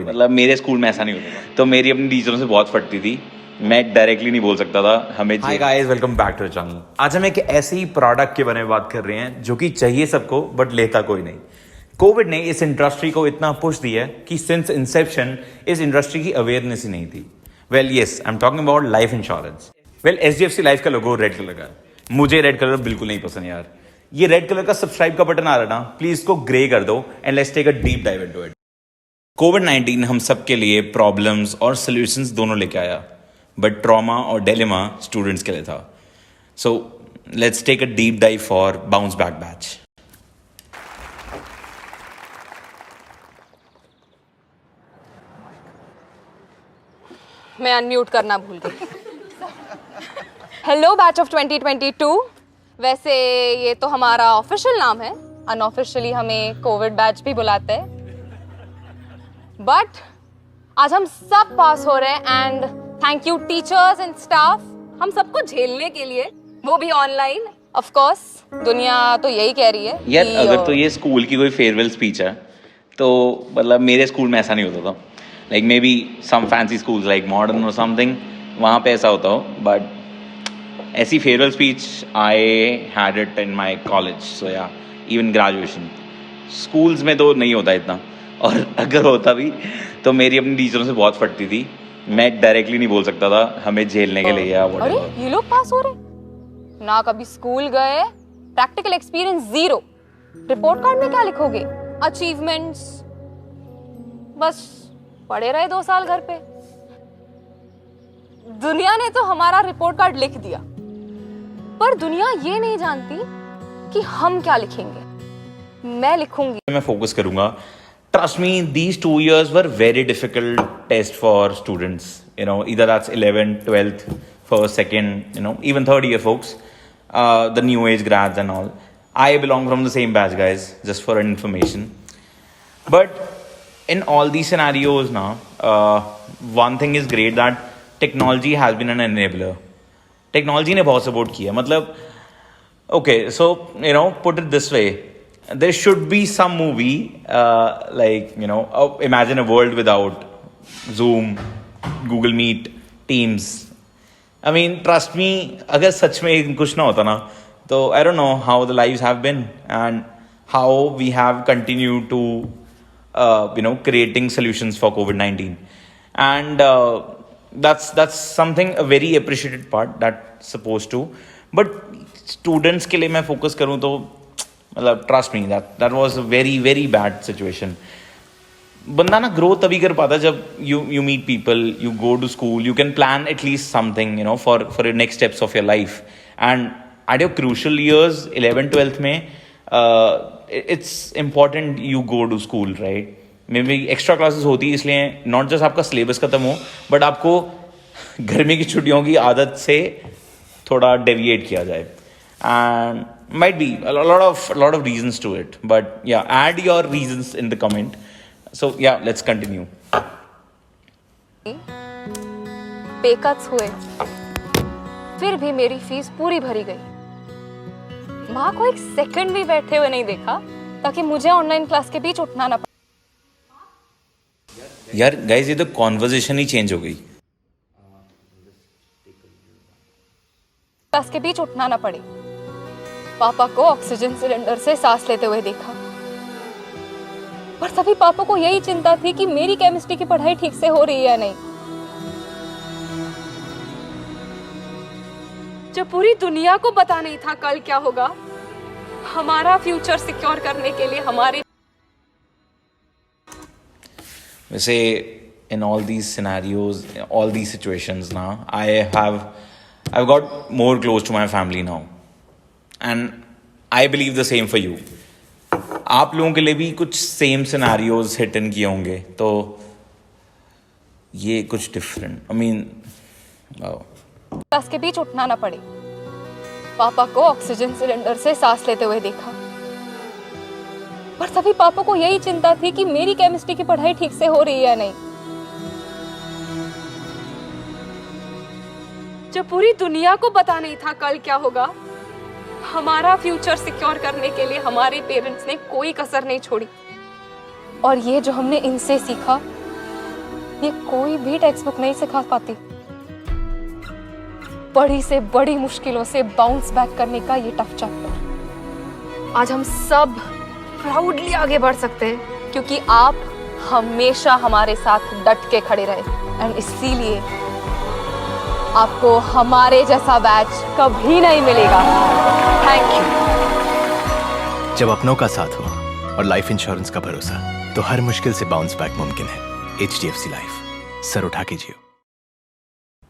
मतलब मेरे स्कूल में ऐसा नहीं होता था, तो मेरी अपनी टीचरों से बहुत फटती थी। मैं डायरेक्टली नहीं बोल सकता था हमें। Hi guys, welcome back to the channel. आज हम एक ऐसे ही प्रोडक्ट के बारे में बात कर रहे हैं जो कि चाहिए सबको बट लेता कोई नहीं। कोविड ने इस इंडस्ट्री को इतना पुश दिया है कि सिंस इंसेप्शन इस इंडस्ट्री की अवेयरनेस ही नहीं थी। Well yes, I am talking about life insurance. Well HDFC life का लोगो रेड कलर का है। मुझे रेड कलर बिल्कुल नहीं पसंद यार। ये रेड कलर का सब्सक्राइब का बटन आ रहा है ना, प्लीज इसको ग्रे कर दो and let's take a deep dive into it. कोविड-19 हम सब के लिए प्रॉब्लम्स और सॉल्यूशंस दोनों लेके आया, बट ट्रॉमा और डिलेमा स्टूडेंट्स के लिए था। So let's take a deep dive for bounce back batch. मैं अनम्यूट करना भूल गई। Hello batch of 2022। वैसे ये तो हमारा ऑफिशियल नाम है, अनऑफिशियली हमें कोविड बैच भी बुलाते हैं। बट आज हम सब पास हो रहे हैं and thank you teachers and staff हम सबको झेलने के लिए, वो भी ऑनलाइन। ऑफ कोर्स दुनिया तो यही कह रही है यार कि अगर तो ये स्कूल की कोई फेयरवेल स्पीच है तो मतलब मेरे स्कूल में ऐसा नहीं होता था। Like maybe some fancy schools like modern और समथिंग, वहाँ पे ऐसा होता हो, बट ऐसी farewell speech I had it in my college. So या इवन ग्रेजुएशन स्कूल्स में तो नहीं होता इतना, और अगर होता भी तो मेरी अपनी टीचरों से बहुत फटती थी। मैं डायरेक्टली नहीं बोल सकता था हमें झेलने के लिए या अरे व्हाटएवर। ये लोग पास हो रहे ना, कभी स्कूल गए, practical experience zero. Report card में क्या लिखोगे? अचीवमेंट्स। बस पढ़े रहे 2 साल घर पे। दुनिया ने तो हमारा रिपोर्ट कार्ड लिख दिया, पर दुनिया ये नहीं जानती कि हम क्या लिखेंगे। मैं लिखूंगी, मैं फोकस करूंगा। Trust me, these 2 years were very difficult test for students. You know, either that's 11th, 12th, first, second, you know, even third year folks, the new age grads and all. I belong from the same batch, guys, just for information. But in all these scenarios now, one thing is great that technology has been an enabler. Technology ने बहुत support किया। मतलब, okay, so, you know, put it this way. There should be some movie, like, you know, imagine a world without Zoom, Google Meet, Teams. I mean, trust me, अगर सच में कुछ ना होता ना, तो I don't know how the lives have been and how we have continued to, you know, creating solutions for COVID-19. And that's something a very appreciated part that's supposed to. But students के लिए मैं focus करूँ तो मतलब trust me that was a very very bad situation. बंदा ना grow तभी कर पाता जब you meet people, you go to school, you can plan at least something, you know, for your next steps of your life. And at your crucial years 11th-12th में it's important you go to school, right. Maybe extra classes होती है, इसलिए not just आपका syllabus खत्म हो, but आपको गर्मी की छुट्टियों की आदत से थोड़ा डेविएट किया जाए। And might be a lot of reasons to it, but yeah, add your reasons in the comment. So yeah, let's continue. पे कट्स हुए, फिर भी मेरी फीस पूरी भरी गई। माँ को एक सेकंड भी बैठे हुए नहीं देखा ताकि मुझे ऑनलाइन क्लास के बीच उठना ना पड़े। यार गाइस, ये तो कॉन्वर्जेशन ही चेंज हो गई। क्लास के बीच उठना ना पड़े। पापा को ऑक्सीजन सिलेंडर से सांस लेते हुए देखा, पर सभी पापा को यही चिंता थी कि मेरी केमिस्ट्री की पढ़ाई ठीक से हो रही है या नहीं। जो पूरी दुनिया को पता नहीं था कल क्या होगा, हमारा फ्यूचर सिक्योर करने के लिए हमारे। वैसे in all these scenarios, all these situations now, I've got more close to my family now. And I believe the same for you. आप लोगों के लिए भी कुछ सेम सिनेरियोज हिट इन किए होंगे, तो ये कुछ डिफरेंट। I mean, क्लास के बीच उठना ना पड़े। पापा को ऑक्सीजन सिलेंडर से सांस लेते हुए देखा, पर सभी पापा को यही चिंता थी कि मेरी केमिस्ट्री की पढ़ाई ठीक से हो रही है या नहीं। जो पूरी दुनिया को पता नहीं था कल क्या होगा, हमारा फ्यूचर सिक्योर करने के लिए हमारे पेरेंट्स ने कोई कसर नहीं छोड़ी। और ये जो हमने इनसे सीखा ये कोई भी टेक्स्ट बुक नहीं सिखा पाती। बड़ी से बड़ी मुश्किलों से बाउंस बैक करने का ये टफ चैप्टर। आज हम सब प्राउडली आगे बढ़ सकते हैं क्योंकि आप हमेशा हमारे साथ डट के खड़े रहे एंड इसीलिए आपको हमारे जैसा बैच कभी नहीं मिलेगा। Thank you. जब अपनों का साथ हो और लाइफ इंश्योरेंस का भरोसा, तो हर मुश्किल से बाउंस बैक मुमकिन है। HDFC लाइफ, सर उठा के जियो।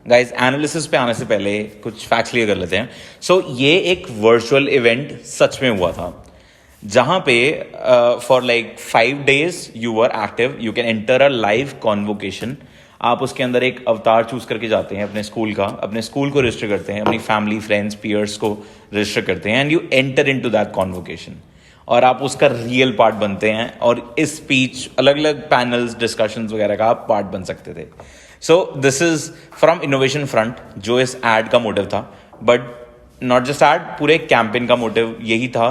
गाइस, एनालिसिस पे आने से पहले कुछ फैक्ट्स क्लियर कर लेते हैं। सो ये एक वर्चुअल इवेंट सच में हुआ था, जहां पे for like 5 days you were active. You can enter a live convocation. आप उसके अंदर एक अवतार चूज करके जाते हैं अपने स्कूल का, अपने स्कूल को रजिस्टर करते हैं, अपनी फैमिली, फ्रेंड्स, पीयर्स को रजिस्टर करते हैं and you enter into that convocation और आप उसका रियल पार्ट बनते हैं और इस स्पीच, अलग अलग पैनल्स, डिस्कशंस वगैरह का आप पार्ट बन सकते थे। So this is from innovation front, जो इस एड का मोटिव था, बट नॉट जस्ट एड, पूरे कैंपेन का मोटिव यही था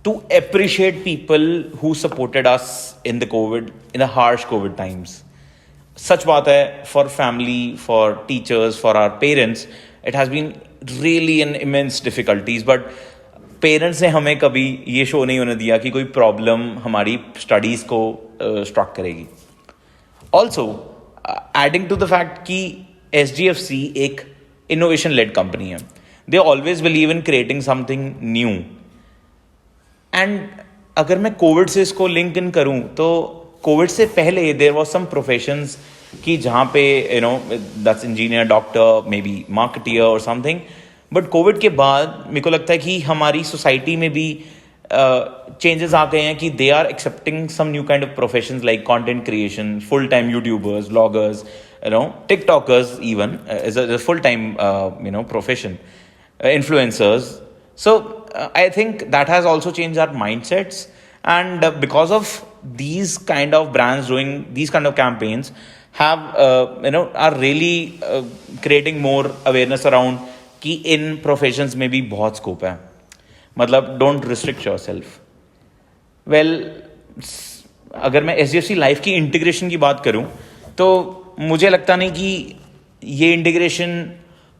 to appreciate people who supported us in the COVID, in the harsh COVID times. सच बात है, for family, for teachers, for our parents, it has been really an immense difficulties, but parents ने हमें कभी ये show नहीं होने दिया कि कोई प्रॉब्लम हमारी स्टडीज़ को स्ट्रक करेगी। Also adding to the fact कि SDFC एक इनोवेशन लेड कंपनी है, they always believe in creating something new. And अगर मैं कोविड से इसको लिंक इन करूं तो कोविड से पहले देयर वाज सम प्रोफेशंस कि जहाँ पे that's engineer, doctor, may be marketeer और समथिंग, बट कोविड के बाद मेरे को लगता है कि हमारी सोसाइटी में भी चेंजेस आ गए हैं कि they are accepting some new kind of professions like content creation, full time YouTubers, bloggers, TikTokers even is a full-time profession, influencers. So I think that has also changed our mindsets, and because of these kind of brands doing these kind of campaigns are really creating more awareness around कि इन professions में भी बहुत scope है। मतलब don't restrict yourself. Well, अगर मैं SDFC life की integration की बात करूं तो मुझे लगता नहीं कि ये इंटीग्रेशन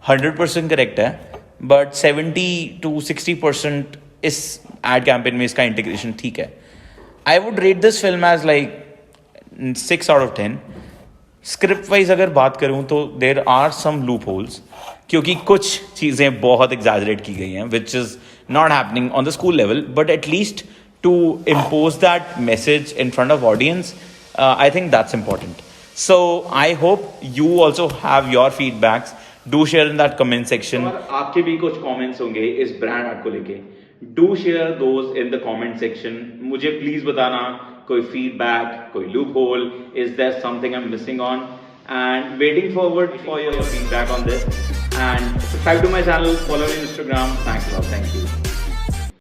100% करेक्ट है, बट 70 to 60% इस एड कैंपेन में इसका इंटीग्रेशन ठीक है। I would rate this film as like 6 out of 10। Script wise अगर बात करूं तो there are some loopholes, क्योंकि कुछ चीज़ें बहुत एग्जैजरेट की गई हैं which is not happening on the school level, but at least to impose that message in front of audience, I think that's important. So I hope you also have your feedbacks. Do share in that comment section. आपके भी कुछ comments होंगे इस brand art को लेके. Do share those in the comment section. मुझे please बताना कोई feedback, कोई loophole. Is there something I'm missing on? And waiting forward for your feedback on this. And subscribe to my channel, follow me on Instagram. Thanks a lot. Thank you.